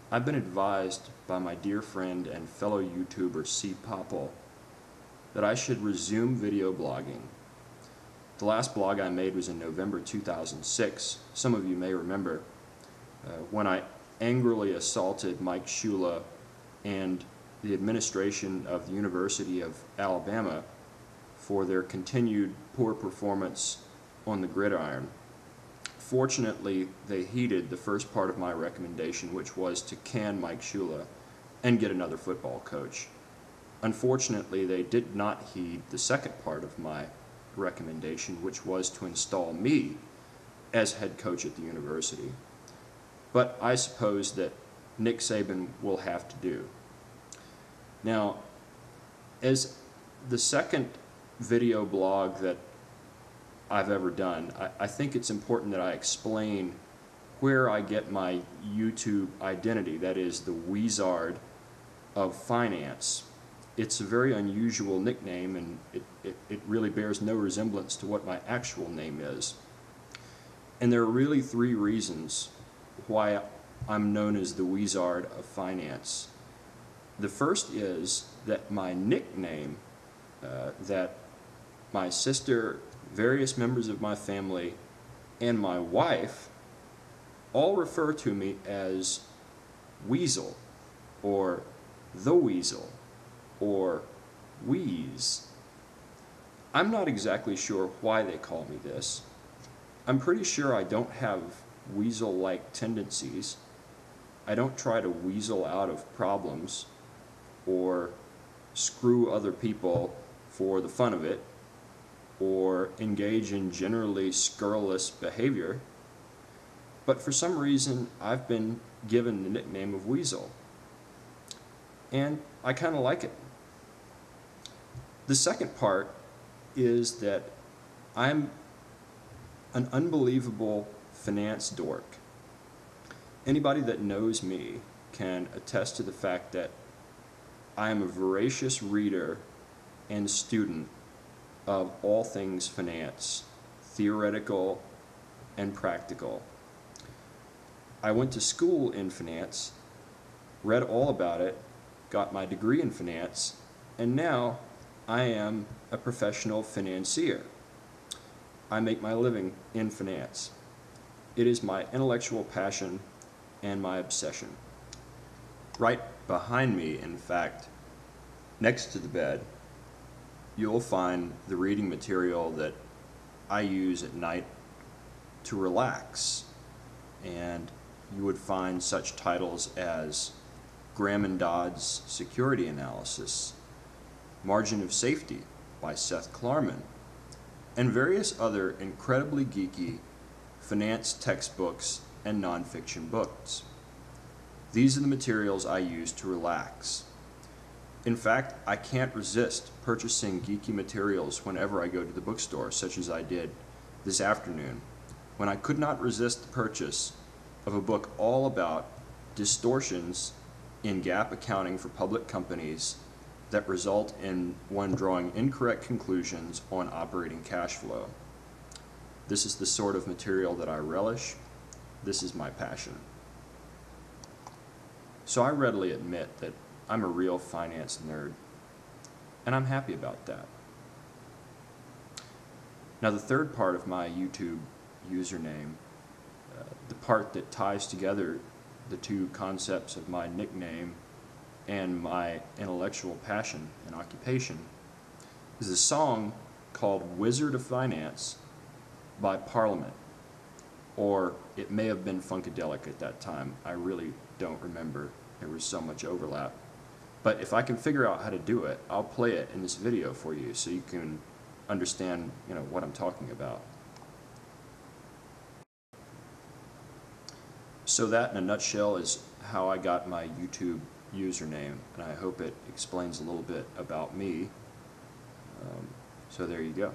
I've been advised by my dear friend and fellow YouTuber C. Popple that I should resume video blogging. The last blog I made was in November 2006. Some of you may remember when I angrily assaulted Mike Shula and the administration of the University of Alabama for their continued poor performance on the gridiron. Fortunately, they heeded the first part of my recommendation, which was to can Mike Shula and get another football coach. Unfortunately, they did not heed the second part of my recommendation, which was to install me as head coach at the university. But I suppose that Nick Saban will have to do. Now, as the second video blog that I've ever done, I think it's important that I explain where I get my YouTube identity, that is the Weazard of Finance. It's a very unusual nickname, and it really bears no resemblance to what my actual name is. And there are really three reasons why I'm known as the Weazard of Finance. The first is that my nickname, that my sister, various members of my family, and my wife all refer to me as Weasel, or the Weasel, or Wheeze. I'm not exactly sure why they call me this. I'm pretty sure I don't have weasel-like tendencies. I don't try to weasel out of problems or screw other people for the fun of it, or engage in generally scurrilous behavior, but for some reason I've been given the nickname of Weasel, and I kind of like it. The second part is that I'm an unbelievable finance dork. Anybody that knows me can attest to the fact that I am a voracious reader and student of all things finance, theoretical and practical. I went to school in finance, read all about it, got my degree in finance, and now I am a professional financier. I make my living in finance. It is my intellectual passion and my obsession. Right behind me, in fact, next to the bed, you'll find the reading material that I use at night to relax. And you would find such titles as Graham and Dodd's Security Analysis, Margin of Safety by Seth Klarman, and various other incredibly geeky finance textbooks and nonfiction books. These are the materials I use to relax. In fact, I can't resist purchasing geeky materials whenever I go to the bookstore, such as I did this afternoon, when I could not resist the purchase of a book all about distortions in GAAP accounting for public companies that result in one drawing incorrect conclusions on operating cash flow. This is the sort of material that I relish. This is my passion. So I readily admit that I'm a real finance nerd, and I'm happy about that. Now, the third part of my YouTube username, the part that ties together the two concepts of my nickname and my intellectual passion and occupation, is a song called Wizard of Finance by Parliament, or it may have been Funkadelic at that time. I really don't remember. There was so much overlap. But if I can figure out how to do it, I'll play it in this video for you so you can understand, what I'm talking about. So that, in a nutshell, is how I got my YouTube username, and I hope it explains a little bit about me. So there you go.